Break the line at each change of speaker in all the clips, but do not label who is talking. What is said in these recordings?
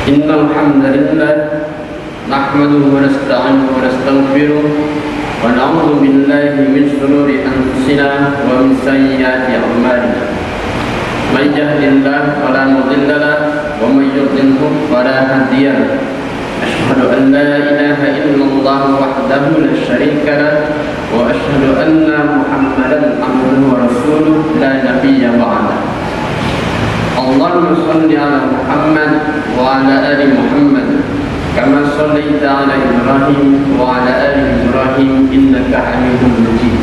إن الحمد لله نحمده ونستعينه ونستغفره ونعوذ بالله من شرور أنفسنا ومن سيئات أعمالنا من يهد الله فلا مضل له ومن يضلله فلا هادي له أشهد أن لا إله إلا الله وحده لا شريك له وأشهد أن محمدا عبده ورسوله لا نبي بعده اللهم صل على محمد وعلى آل محمد كما صليت على إبراهيم وعلى آل إبراهيم إنك حميد مجيد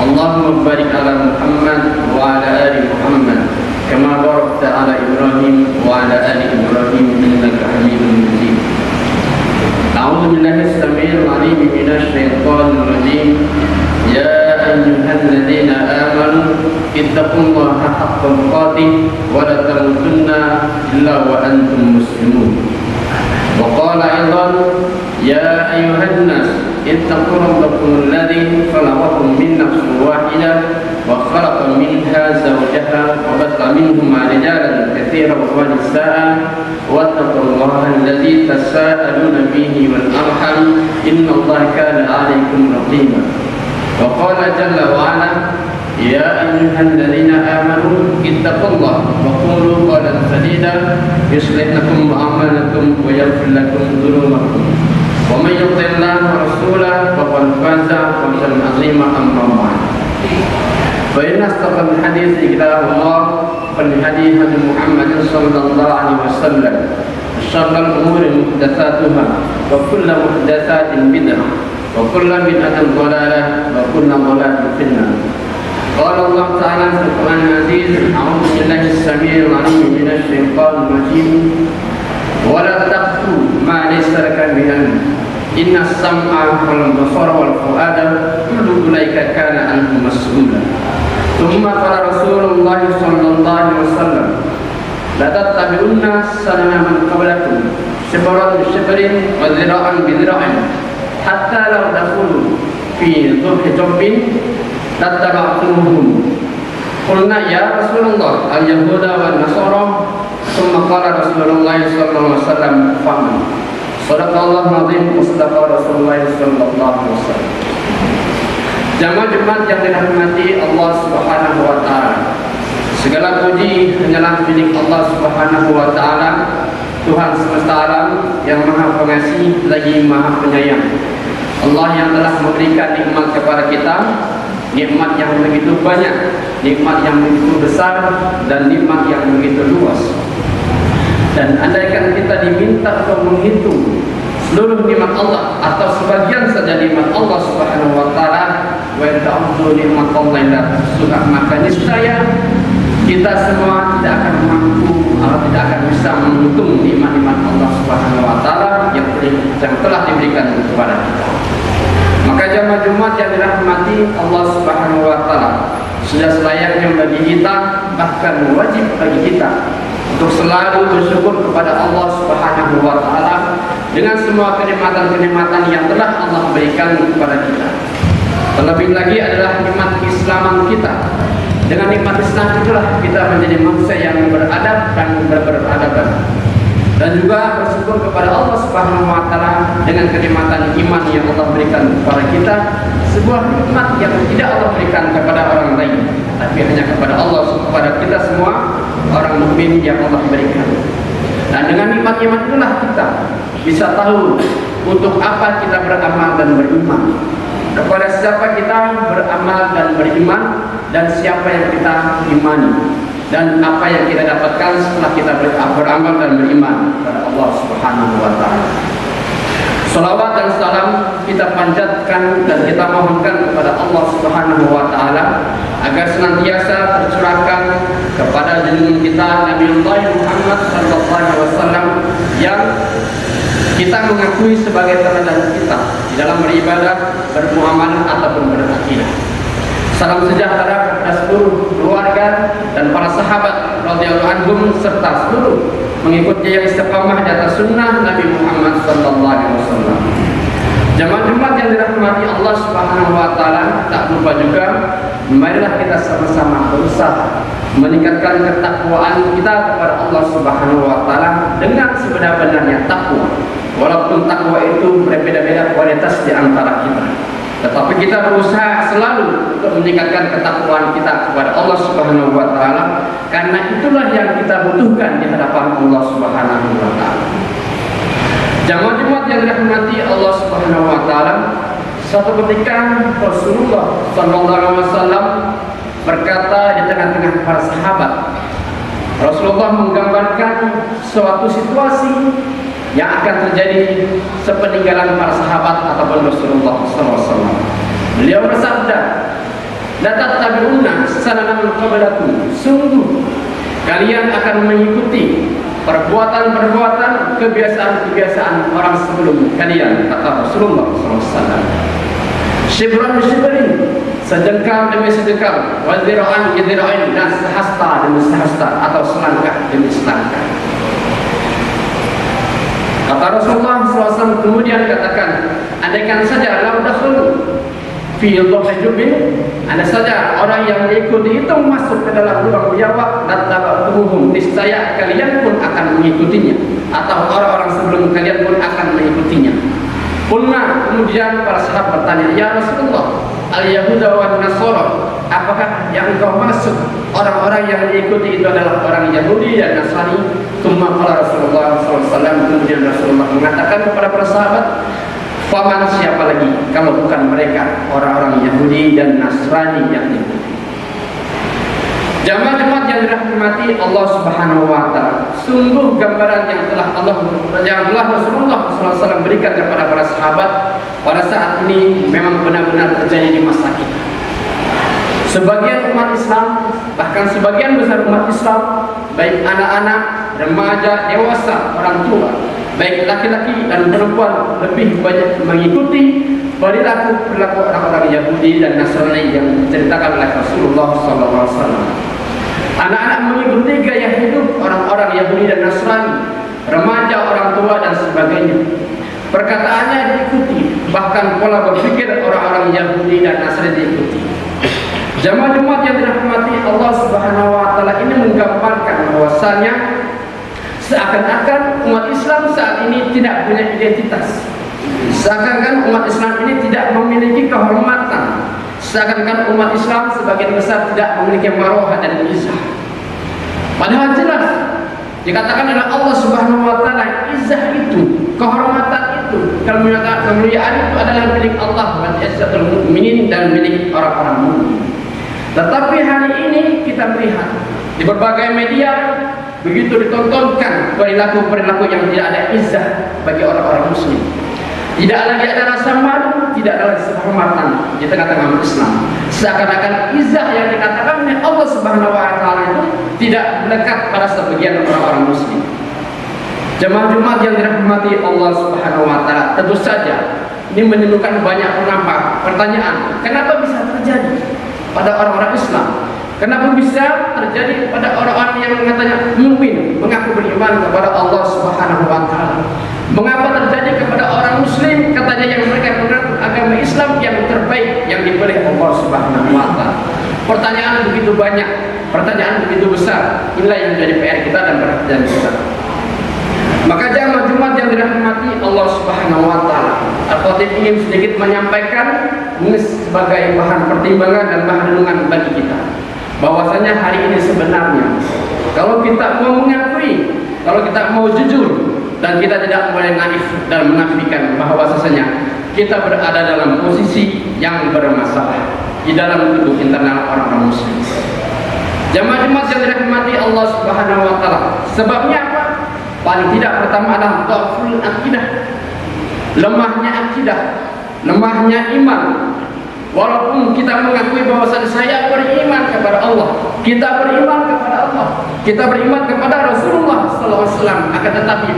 اللهم بارك على محمد وعلى آل محمد كما باركت على إبراهيم وعلى آل إبراهيم إنك حميد مجيد أعوذ بالله السميع العليم من الشيطان الرجيم يا أيها الذين آمنوا اتقوا الله حق تقاته ولا تموتن إلا وأنتم مسلمون وقال أيضا يا أيها الناس اتقوا ربكم الذي خلقكم من نفس واحدة وخلق منها زوجها وبث منهما رجالا كثيرا ونساء واتقوا الله الذي تساءلون به والأرحم إن الله كان عليكم رقيبا وقال جل وعلا يا أيها الذين آمنوا اتقوا الله وقولوا قولا سديدا يصلح لكم أعمالكم ويغفر لكم ذنوبكم ومن يطع الله ورسوله فقد فاز فوزا عظيما أما بعد فإن أصدق الحديث كتاب الله والهدي هدي محمد صلى الله عليه وسلم وشر الأمور محدثاتها وكل محدثات بدعة وكل بدعة ضلالة وكل ضلالة في النار قال الله تعالى في القرآن العزيز أعوذ بالله السميع العليم من الشيطان الرجيم ولا تقف ما ليس لك بعلم إن السمع والبصر والفؤاد كل أولئك كان عنه مسؤولا ثم قال رسول الله صلى الله عليه وسلم لا تتبعن سنن من قبلكم شبرا بشبر وذراعا بذراع حتى لو دخلوا في ذوق جب لاتبعتموهم قلنا يا رسول الله اليهود والنصارى ثم قال رسول الله صلى الله عليه وسلم فمن صدق الله العظيم وصدق رسول الله صلى الله عليه وسلم. Jamaah Jumat yang dirahmati Allah Subhanahu wa taala. Segala puji hanyalah milik Allah Subhanahu wa taala, Tuhan semesta alam yang Maha Pengasih lagi Maha Penyayang. Allah yang telah memberikan nikmat kepada kita, nikmat yang begitu banyak, nikmat yang begitu besar dan nikmat yang begitu luas. Dan andaikan kita diminta untuk menghitung seluruh nikmat Allah atau sebagian saja nikmat Allah Subhanahu wa taala, wa ta'udzu ni'matallahi la tuhsuha, maka niscaya kita semua tidak akan mampu atau tidak akan bisa menghitung nikmat-nikmat Allah Subhanahu wa taala yang telah diberikan kepada kita. Maka jamaah Jumat yang dirahmati Allah Subhanahu wa taala, sudah selayaknya bagi kita, bahkan wajib bagi kita untuk selalu bersyukur kepada Allah Subhanahu wa taala dengan semua kenikmatan-kenikmatan yang telah Allah berikan kepada kita. Terlebih lagi adalah nikmat keislaman kita. Dengan nikmat Islam itulah kita menjadi manusia yang beradab dan berperadaban. Dan juga bersyukur kepada Allah Subhanahu wa taala dengan kenikmatan iman yang Allah berikan kepada kita, sebuah nikmat yang tidak Allah berikan kepada orang lain, tapi hanya kepada Allah, kepada kita semua orang mukmin yang Allah berikan. Dan dengan nikmat-nikmat itulah kita bisa tahu untuk apa kita beramal dan beriman, kepada siapa kita beramal dan beriman, dan siapa yang kita imani, dan apa yang kita dapatkan setelah kita beramal dan beriman kepada Allah Subhanahu wa taala. Salawat dan salam kita panjatkan dan kita mohonkan kepada Allah Subhanahu wa taala agar senantiasa tercurahkan kepada junjungan kita Nabiullah Muhammad sallallahu alaihi wasallam yang kita mengakui sebagai teladan kita di dalam beribadah, bermuamalah ataupun berakidah. Salam sejahtera kepada seluruh keluarga dan para sahabat radhiyallahu anhum serta seluruh mengikuti yang istiqamah di atas sunnah Nabi Muhammad sallallahu alaihi wasallam. Jamaah Jumat yang dirahmati Allah Subhanahu wa taala, tak lupa juga marilah kita sama-sama berusaha meningkatkan ketakwaan kita kepada Allah Subhanahu wa taala dengan sebenar-benarnya takwa. Walaupun takwa itu berbeda-beda kualitas di antara kita, tetapi kita berusaha selalu untuk meningkatkan ketakwaan kita kepada Allah Subhanahu wa taala, karena itulah yang kita butuhkan di hadapan Allah Subhanahu wa taala. Jamaah-jamaah yang dirahmati Allah Subhanahu wa taala, suatu ketika Rasulullah sallallahu alaihi wasallam berkata di tengah-tengah para sahabat. Rasulullah menggambarkan suatu situasi yang akan terjadi sepeninggalan para sahabat ataupun Rasulullah SAW. Beliau bersabda, "La tattabi'unna sanana man qablakum." Sungguh kalian akan mengikuti perbuatan-perbuatan, kebiasaan-kebiasaan orang sebelum kalian, kata Rasulullah SAW. Shibran shibrin, sejengkal demi sejengkal, wa dzira'an bi dzira'in, dan sehasta demi sehasta atau selangkah demi selangkah. Kata Rasulullah SAW kemudian katakan, andaikan saja lau dakhulu fi dhahjubin, ada saja orang yang mengikuti itu masuk ke dalam lubang biawak, lattaba'tuhum, niscaya kalian pun akan mengikutinya, atau orang-orang sebelum kalian pun akan mengikutinya. Qulna, kemudian para sahabat bertanya, ya Rasulullah, al-Yahuda wa Nasara, apakah yang engkau maksud orang-orang yang diikuti itu adalah orang Yahudi dan Nasrani? Tsumma qala Rasulullah SAW, kemudian Rasulullah mengatakan kepada para sahabat, faman, siapa lagi kalau bukan mereka, orang-orang Yahudi dan Nasrani yang diikuti. Jamaah-jamaah yang dirahmati Allah Subhanahu wa taala, sungguh gambaran yang telah Rasulullah SAW berikan kepada para sahabat pada saat ini memang benar-benar terjadi di masa kita. Sebagian umat Islam, bahkan sebagian besar umat Islam, baik anak-anak, remaja, dewasa, orang tua, baik laki-laki dan perempuan, lebih banyak mengikuti perilaku orang-orang Yahudi dan Nasrani yang diceritakan oleh Rasulullah SAW. Anak-anak mengikuti gaya hidup orang-orang Yahudi dan Nasrani, remaja, orang tua dan sebagainya. Perkataannya diikuti, bahkan pola berpikir orang-orang Yahudi dan Nasrani diikuti. Jamaah-jamaah yang dirahmati Allah Subhanahu wa taala, ini menggambarkan bahwasanya seakan-akan umat Islam saat ini tidak punya identitas. Seakan-akan umat Islam ini tidak memiliki kehormatan. Seakan-akan umat Islam sebagian besar tidak memiliki marwah dan izzah. Padahal jelas dikatakan oleh Allah Subhanahu wa taala, izzah itu, kehormatan itu, kemuliaan itu adalah milik Allah, wa izzatul mukminin, dan milik orang-orang mukmin. Tetapi hari ini kita melihat di berbagai media begitu ditontonkan perilaku-perilaku yang tidak ada izzah bagi orang-orang muslim. Tidak lagi ada rasa malu, tidak ada rasa kehormatan di tengah-tengah umat Islam. Seakan-akan izzah yang dikatakan oleh Allah Subhanahu wa taala itu tidak melekat pada sebagian orang-orang muslim. Jemaah-jemaah yang dirahmati Allah Subhanahu wa taala, tentu saja ini menimbulkan banyak pertanyaan. Kenapa bisa terjadi pada orang-orang Islam? Kenapa bisa terjadi pada orang-orang yang katanya mukmin, mengaku beriman kepada Allah Subhanahu wa taala? Mengapa terjadi kepada orang muslim katanya yang mereka mengaku agama Islam yang terbaik yang dipilih Allah Subhanahu wa taala? Pertanyaan begitu banyak, pertanyaan begitu besar. Inilah yang menjadi PR kita dan perhatian kita. Maka jemaah yang dirahmati Allah Subhanahu wa taala, Al-Khatib ingin sedikit menyampaikan sebagai bahan pertimbangan dan bahan renungan bagi kita, bahwasanya hari ini sebenarnya kalau kita mau mengakui, kalau kita mau jujur, dan kita tidak boleh naif dan menafikan bahwasanya kita berada dalam posisi yang bermasalah di dalam tubuh internal orang-orang muslim. Jamaah-jamaah yang dirahmati Allah Subhanahu wa taala, sebabnya apa? Paling tidak pertama adalah dhaful akidah, lemahnya akidah, lemahnya iman. Walaupun kita mengakui bahwasanya saya beriman kepada Allah, kita beriman kepada Allah, kita beriman kepada Rasulullah SAW, akan tetapi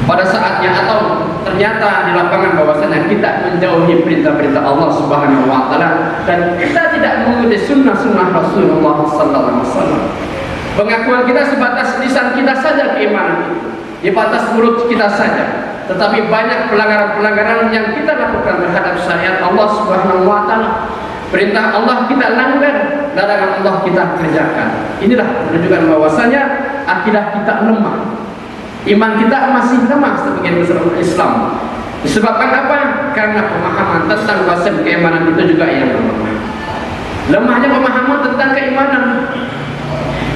pada saatnya atau ternyata di lapangan bahwasanya kita menjauhi perintah-perintah Allah Subhanahu wa taala dan kita tidak mengikuti sunnah-sunnah Rasulullah SAW. Pengakuan kita sebatas lisan kita saja, keimanan itu di batas mulut kita saja, tetapi banyak pelanggaran-pelanggaran yang kita lakukan terhadap syariat Allah Subhanahu wa taala. Perintah Allah kita langgar, larangan Allah kita kerjakan. Inilah menunjukkan bahwasanya akidah kita lemah, iman kita masih lemah sebagai masyarakat Islam. Disebabkan apa? Karena pemahaman tentang konsep keimanan itu juga yang lemah. Lemahnya pemahaman tentang keimanan.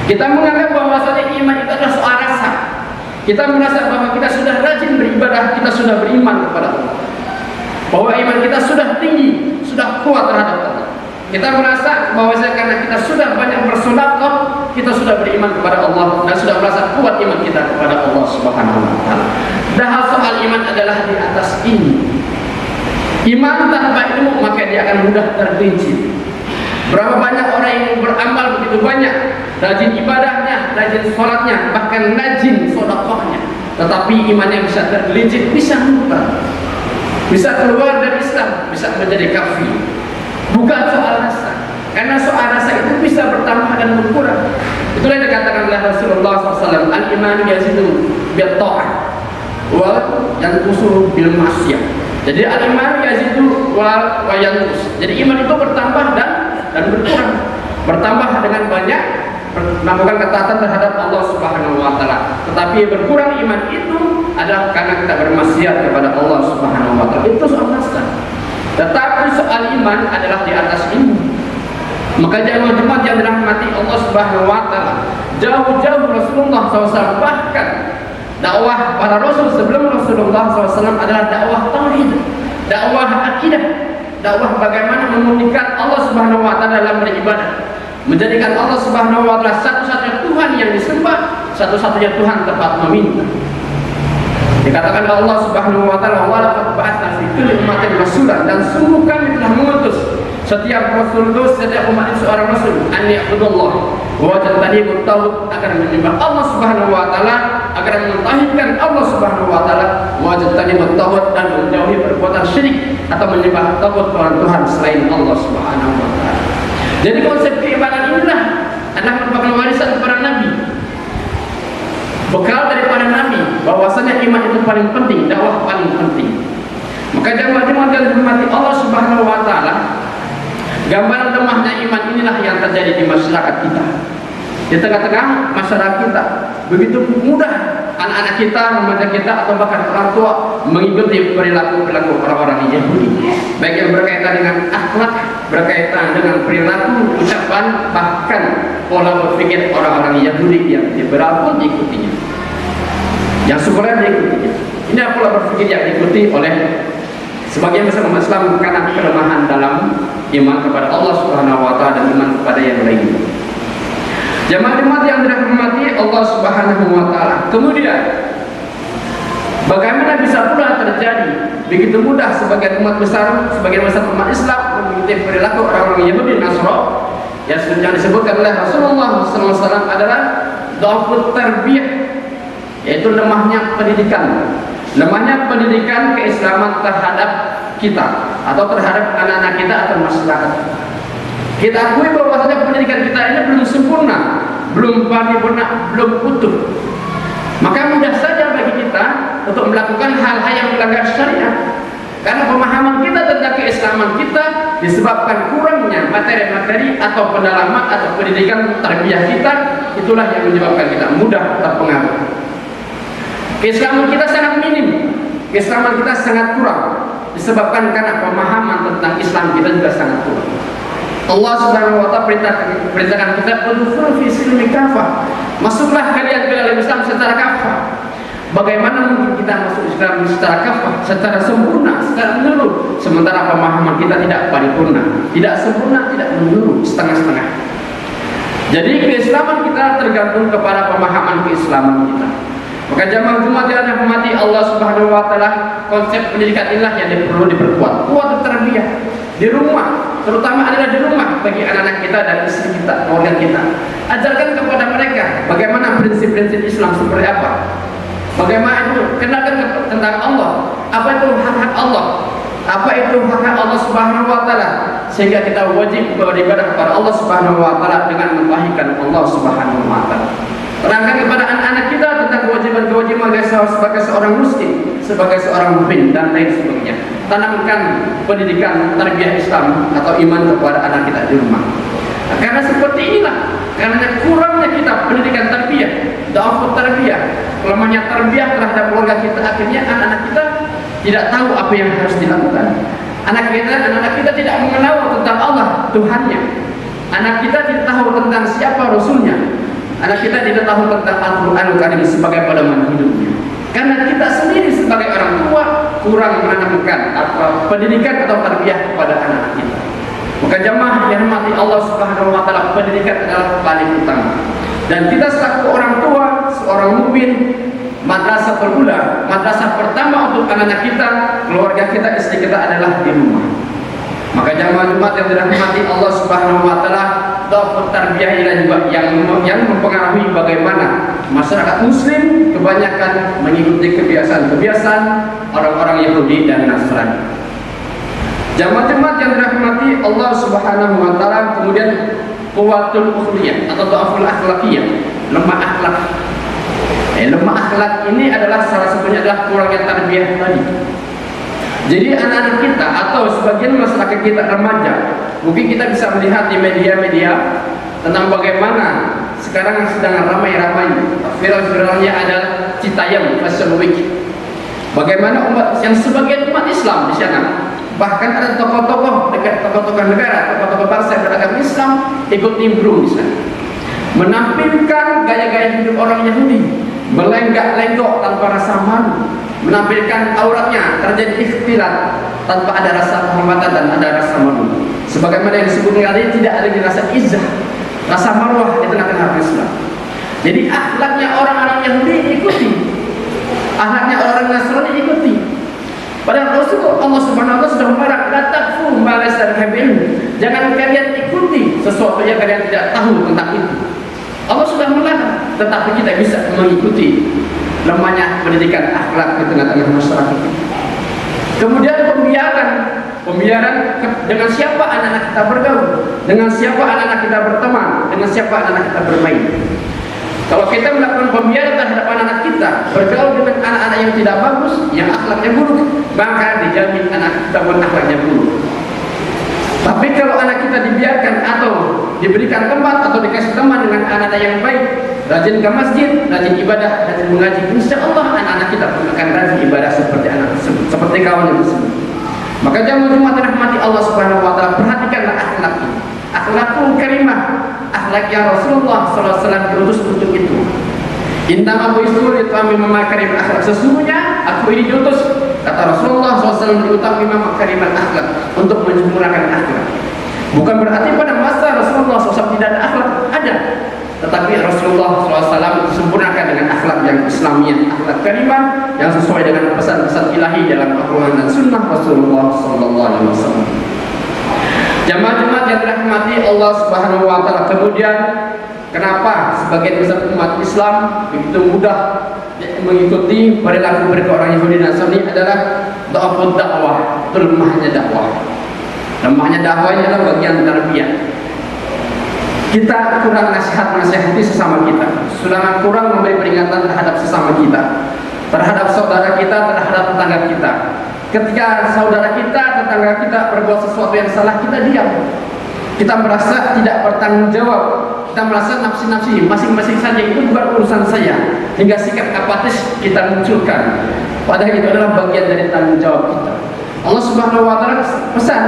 Kita menganggap bahwasanya iman itu adalah soal rasa. Kita merasa bahwa kita sudah rajin beribadah, kita sudah beriman kepada Allah, bahwa iman kita sudah tinggi, sudah kuat terhadap Allah. Kita merasa bahwa karena kita sudah banyak bersedekah, kita sudah beriman kepada Allah dan sudah merasa kuat iman kita kepada Allah Subhanahu wa taala. Padahal soal iman adalah di atas ini. Iman tanpa ilmu maka dia akan mudah tergelincir. Berapa banyak orang yang beramal begitu banyak, rajin ibadahnya, rajin sholatnya, bahkan rajin sedekahnya, tetapi imannya bisa tergelincir, bisa murtad, bisa keluar dari Islam, bisa menjadi kafir. Bukan soal rasa, karena soal rasa itu bisa bertambah dan berkurang. Itulah yang dikatakan oleh Rasulullah SAW, al-iman yazidu bil ta'ah wa yanqusu bil ma'siyah. Jadi al-iman yazidu wa yanqus. Jadi iman itu bertambah dan berkurang. Bertambah dengan banyak melakukan ketaatan terhadap Allah Subhanahu wa taala. Tetapi berkurang iman itu adalah karena kita bermaksiat kepada Allah Subhanahu wa taala. Itu soal rasa. Tetapi soal iman adalah di atas ilmu. Maka jemaah yang dirahmati Allah Subhanahu wa taala, jauh-jauh Rasulullah SAW, bahkan dakwah para rasul sebelum Rasulullah SAW adalah dakwah tauhid, dakwah akidah, dakwah bagaimana memurnikan Allah Subhanahu wa taala dalam beribadah, menjadikan Allah Subhanahu wa taala satu-satunya Tuhan yang disembah, satu-satunya Tuhan tempat meminta. Dikatakan Allah Subhanahu wa taala, wa laqad ba'atsna fi kulli ummatin rasulan, dan sungguh kami telah mengutus setiap rasul itu, setiap umat itu seorang rasul, an ya'budullah wa tajtanibut taghut, agar menyembah Allah Subhanahu wa taala, agar mentauhidkan Allah Subhanahu wa taala, wa tajtanibut taghut, dan menjauhi perbuatan syirik atau menyembah taghut Tuhan selain Allah Subhanahu wa taala. Jadi konsep keimanan inilah adalah merupakan warisan para nabi, bekal dari para nabi, bahwasanya iman itu paling penting, dakwah paling penting. Maka jemaah-jemaah yang dirahmati Allah Subhanahu wa taala, gambaran lemahnya iman inilah yang terjadi di masyarakat kita. Di tengah-tengah masyarakat kita, begitu mudah anak-anak kita, remaja kita, atau bahkan orang tua mengikuti perilaku orang-orang Yahudi, baik yang berkaitan dengan akhlak, berkaitan dengan perilaku, ucapan, bahkan pola berpikir orang-orang Yahudi yang liberal pun diikutinya, yang sekuler diikutinya. Ini pola berpikir yang diikuti oleh sebagian besar umat Islam karena kelemahan dalam iman kepada Allah Subhanahu wa taala dan iman kepada yang lainnya. Jemaah-jemaah yang dirahmati Allah Subhanahu wa taala. Kemudian bagaimana bisa pula terjadi begitu mudah sebagian umat besar, sebagian besar umat Islam mengikuti perilaku orang-orang Yahudi Nasrani yang disebutkan oleh Rasulullah SAW adalah dhafut tarbiyah, yaitu lemahnya pendidikan. Lemahnya pendidikan keislaman terhadap kita atau terhadap anak-anak kita atau masyarakat. Kita akui bahwasanya pendidikan kita ini belum sempurna, belum paripurna, belum utuh. Maka mudah saja bagi kita untuk melakukan hal-hal yang melanggar syariat, karena pemahaman kita tentang keislaman kita disebabkan kurangnya materi-materi atau pendalaman atau pendidikan tarbiyah kita. Itulah yang menyebabkan kita mudah terpengaruh. Keislaman kita sangat minim, keislaman kita sangat kurang, disebabkan karena pemahaman tentang Islam kita juga sangat kurang. Allah Subhanahu wa taala perintahkan kita udkhulu fi silmi kafah, masuklah kalian ke dalam Islam secara kafah. Bagaimana mungkin kita masuk Islam secara kafah, secara sempurna, secara menyeluruh, sementara pemahaman kita tidak paripurna, tidak sempurna, tidak menyeluruh, setengah-setengah. Jadi keislaman kita tergantung kepada pemahaman keislaman kita. Maka jemaah-jemaah yang dirahmati Allah Subhanahu wa taala, konsep pendidikan inilah yang perlu diperkuat. Kuat tarbiyah di rumah, terutama adalah di rumah bagi anak-anak kita dan istri kita, keluarga kita. Ajarkan kepada mereka bagaimana prinsip-prinsip Islam seperti apa. Bagaimana itu, kenalkan tentang Allah, apa itu hak-hak Allah, apa itu hak-hak Allah Subhanahu wa taala, sehingga kita wajib beribadah kepada Allah Subhanahu wa taala dengan mentauhidkan Allah Subhanahu wa taala. Terangkan kepada anak-anak kita tentang kewajiban-kewajiban sebagai seorang muslim, sebagai seorang mukmin dan lain sebagainya. Tanamkan pendidikan tarbiyah Islam atau iman kepada anak kita di rumah. Nah, karena seperti inilah, karena kurangnya kita pendidikan tarbiyah, da'afut tarbiyah, lemahnya tarbiyah terhadap keluarga kita, akhirnya anak-anak kita tidak tahu apa yang harus dilakukan. Anak-anak kita tidak mengenal tentang Allah Tuhannya. Anak kita tidak tahu tentang siapa Rasulnya. Anak kita tidak tahu tentang Al-Quranul Karim sebagai pedoman hidupnya. Karena kita sendiri sebagai orang tua kurang menanamkan pendidikan atau tarbiyah kepada anak kita. Maka jamaah yang dirahmati Allah Subhanahu wa taala, pendidikan adalah paling utama. Dan kita selaku orang tua, seorang mukmin, madrasah pergula, madrasah pertama untuk anak-anak kita, keluarga kita, istri kita adalah di rumah. Maka jamaah Jumat yang dirahmati Allah Subhanahu wa taala, da'afut tarbiyah ini juga yang mempengaruhi bagaimana masyarakat muslim kebanyakan mengikuti kebiasaan-kebiasaan orang-orang Yahudi dan Nasrani. Jamaah-jamaah yang dirahmati Allah Subhanahu wa taala, kemudian quwwatul ukhliyah atau dha'ful akhlaqiyah, lemah akhlak. Lemah akhlak ini adalah salah satunya adalah kurangnya tarbiyah tadi. Jadi anak-anak kita atau sebagian masyarakat kita remaja, mungkin kita bisa melihat di media-media tentang bagaimana sekarang sedang ramai-ramai viral-viralnya ada Citayam Fashion Week. Bagaimana umat yang sebagian umat Islam di sana, bahkan ada tokoh-tokoh negara, tokoh-tokoh bangsa beragama Islam ikut nimbrung di sana, menampilkan gaya-gaya hidup orang Yahudi, melenggak-lenggok tanpa rasa malu, menampilkan auratnya, terjadi ikhtilat tanpa ada rasa penghormatan dan ada rasa malu. Sebagaimana yang disebutkan tadi, tidak ada rasa izzah, rasa marwah di tengah-tengah Islam. Jadi akhlaknya orang-orang Yahudi ikuti, akhlaknya orang Nasrani ikuti. Padahal Rasulullah Allah Subhanahu wa taala sudah melarang, la taqfu ma laysa laka bi'ilm. Jangan kalian ikuti sesuatu yang kalian tidak tahu tentang itu. Allah sudah melarang, tetapi kita bisa mengikuti lemahnya pendidikan akhlak di tengah-tengah masyarakat. Kemudian pembiaran dengan siapa anak-anak kita bergaul, dengan siapa anak-anak kita berteman, dengan siapa anak-anak kita bermain. Kalau kita melakukan pembiaran terhadap anak-anak kita, bergaul dengan anak-anak yang tidak bagus, yang akhlaknya buruk, maka dijamin anak kita pun akhlaknya buruk. Tapi kalau anak kita dibiarkan atau diberikan tempat atau dikasih teman dengan anak-anak yang baik, rajin ke masjid, rajin ibadah, rajin mengaji, insya Allah anak-anak kita pun akan rajin ibadah seperti anak tersebut, seperti kawan tersebut. Maka jamaah Jumat rahmati Allah Subhanahu wa taala, perhatikanlah akhlak ini. Akhlakul karimah, akhlak yang Rasulullah SAW diutus untuk itu. Innama bu'itsu liutammima makarim akhlak. Sesungguhnya aku ini diutus, kata Rasulullah SAW, liutammima makarim akhlak, untuk menyempurnakan akhlak. Bukan berarti pada masa Rasulullah SAW tidak ada akhlak, ada. Tetapi Rasulullah SAW disempurnakan dengan akhlak yang Islamiah, akhlak karimah yang sesuai dengan pesan-pesan ilahi dalam Al-Quran dan Sunnah Rasulullah SAW. Jamaah-jamaah yang dirahmati Allah Subhanahu wa taala, kemudian kenapa sebagian besar umat Islam begitu mudah mengikuti perilaku orang Yahudi dan Nasrani adalah dha'fud dakwah, lemahnya dakwah. Lemahnya dakwah ini adalah bagian tarbiyah. Kita kurang nasihati sesama kita, sudah kurang memberi peringatan terhadap sesama kita, terhadap saudara kita, terhadap tetangga kita. Ketika saudara kita, tetangga kita berbuat sesuatu yang salah, kita diam. Kita merasa tidak bertanggung jawab. Kita merasa nafsi-nafsi, masing-masing saja, itu bukan urusan saya. Hingga sikap apatis kita munculkan. Padahal itu adalah bagian dari tanggung jawab kita. Allah Subhanahu wa taala pesan,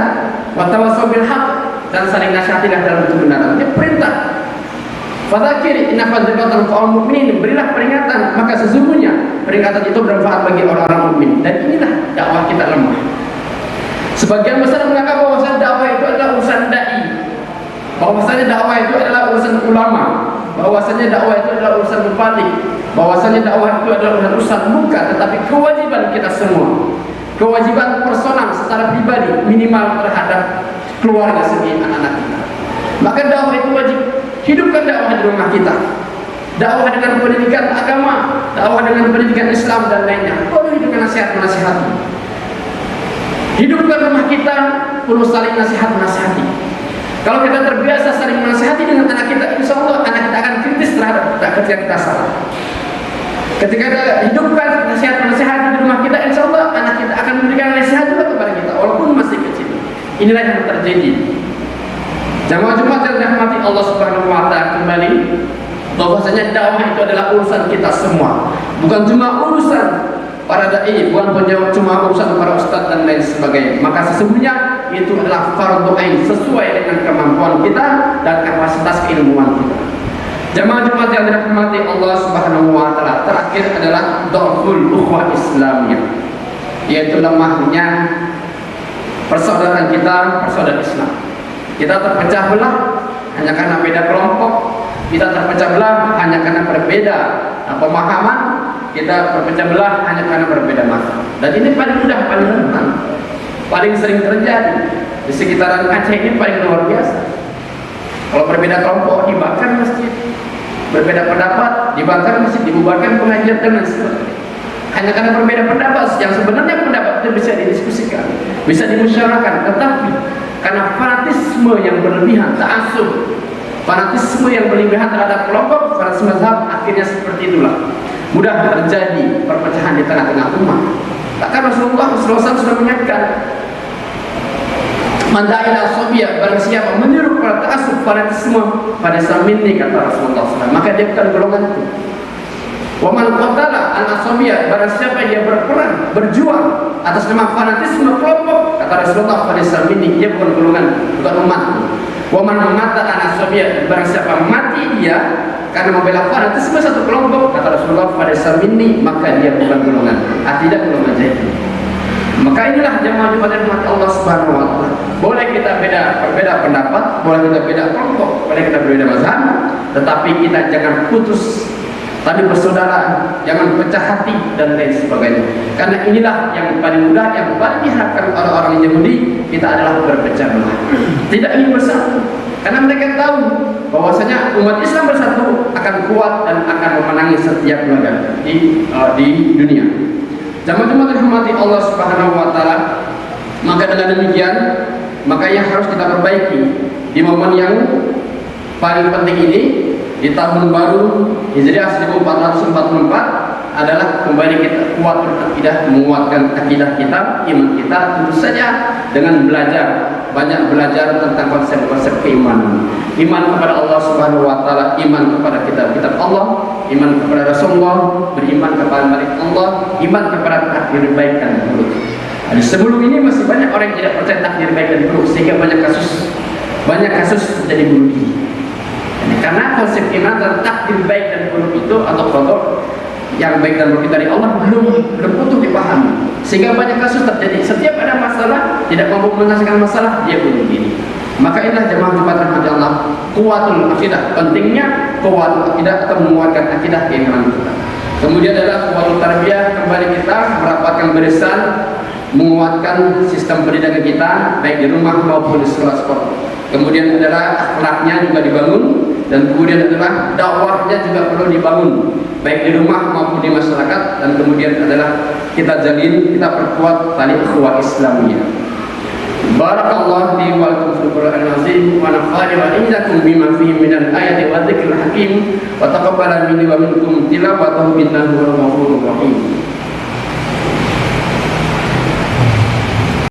wa tawassaw bil haqq, dan saling nasihatilah dalam kebenaran. Dia perintah. Fadzakir inna fadzakatul qaumil mukminin, berilah peringatan, maka sesungguhnya peringatan itu bermanfaat bagi orang-orang mukmin. Dan inilah dakwah kita lemah. Sebagian besar menganggap bahwasanya dakwah itu adalah urusan dai, bahwasanya dakwah itu adalah urusan ulama, bahwasanya dakwah itu adalah urusan mubalik, bahwasanya dakwah itu adalah urusan muka. Tetapi kewajiban kita semua, kewajiban personal secara pribadi, minimal terhadap keluarga sendiri, anak-anak kita. Maka dakwah itu wajib. Hidupkan dakwah di rumah kita, dakwah dengan pendidikan agama, dakwah dengan pendidikan Islam dan lainnya. Perlu dengan nasihat-nasihat. Hidupkan rumah kita, perlu saling nasihat-nasihati. Kalau kita terbiasa saling menasihati dengan anak kita, insya Allah anak kita akan kritis terhadap kita ketika kita salah. Ketika kita hidupkan nasihat-nasihat di rumah kita, insya Inilah yang terjadi. Jamaah Jumat yang dirahmati Allah Subhanahu wa taala, kembali bahwasanya dakwah itu adalah urusan kita semua, bukan cuma urusan para dai, bukan cuma urusan para ustadz dan lain sebagainya. Maka sesungguhnya itu adalah fardhu ain sesuai dengan kemampuan kita dan kapasitas keilmuan kita. Jamaah Jumat yang dirahmati Allah Subhanahu wa taala, terakhir adalah dhaful ukhuwah Islamiyah, yaitu lemahnya persaudaraan kita, persaudaraan Islam. Kita terpecah belah hanya karena beda kelompok, kita terpecah belah hanya karena berbeda pemahaman, kita terpecah belah hanya karena berbeda mazhab. Dan ini paling mudah, paling rentan, paling sering terjadi di sekitaran Aceh ini, paling luar biasa. Kalau berbeda kelompok dibakar masjid, berbeda pendapat dibakar masjid, dibubarkan pengajian dan sebagainya. Hanya karena berbeda pendapat yang sebenarnya pendapat itu bisa didiskusikan, bisa dimusyawarahkan, tetapi karena fanatisme yang berlebihan, ta'assub, fanatisme yang berlebihan terhadap kelompok, fanatisme mazhab, akhirnya seperti itulah mudah terjadi perpecahan di tengah-tengah umat. Bahkan Rasulullah SAW sudah mengingatkan, man da'a ila asabiyah, barang siapa menyuruh pada ta'assub, fanatisme, pada minni, kata Rasulullah SAW, maka dia bukan golongan itu. Wa man qatala al-asabiyah, barang siapa dia berperang, berjuang atas nama fanatisme kelompok, kata Rasulullah pada minni, dia bukan golongan, bukan umat. Wa man mata al-asabiyah, barang siapa mati dia karena membela fanatisme satu kelompok, kata Rasulullah pada minni, maka dia bukan golongan, tidak golongan jahil. Maka inilah jamaah Jumat yang dirahmati Allah Subhanahu wa taala. Boleh kita berbeda pendapat, boleh kita beda kelompok, boleh kita berbeda mazhab, tetapi kita jangan putus tadi persaudaraan, jangan pecah hati dan lain sebagainya. Karena inilah yang paling mudah, yang paling diharapkan oleh orang Yahudi, kita adalah berpecah belah, tidak ingin bersatu. Karena mereka tahu bahwasanya umat Islam bersatu akan kuat dan akan memenangi setiap laga di dunia. Jamaah Jumat dirahmati Allah Subhanahu wa taala, maka dengan demikian, maka yang harus kita perbaiki di momen yang paling penting ini, di tahun baru Hijriah 1444, adalah kembali kita kuat berakidah, menguatkan akidah kita, iman kita, tentu saja dengan banyak belajar tentang konsep-konsep keimanan. Iman kepada Allah Subhanahu wa taala, iman kepada kitab-kitab Allah, iman kepada Rasulullah, beriman kepada malaikat Allah, iman kepada takdir baik dan buruk. Sebelum ini masih banyak orang yang tidak percaya takdir baik dan buruk, sehingga banyak kasus terjadi bunuh diri. Karena konsep iman dan takdir baik dan buruk itu, atau qadar yang baik dan buruk dari Allah belum utuh dipahami, sehingga banyak kasus terjadi. Setiap ada masalah, tidak mampu menyelesaikan masalah, dia bunuh diri. Maka inilah jamaah Jumat rahmati Allah, kuatul akidah, pentingnya kuatul akidah atau menguatkan akidah keimanan kita. Kemudian adalah kuatul tarbiyah, kembali kita merapatkan barisan, menguatkan sistem pendidikan kita baik di rumah maupun di sekolah-sekolah. Kemudian adalah akhlaknya juga dibangun, dan kemudian adalah dakwahnya juga perlu dibangun baik di rumah maupun di masyarakat. Dan kemudian adalah kita jalin, kita perkuat tali ukhuwah Islamiyah. Barakallahu li wa lakum fil Qur'anil azim wa nafa'ani wa iyyakum bima fihi minal ayati wa dzikril hakim wa taqabbala minni wa minkum tilawatahu innahu ghafurur rahim.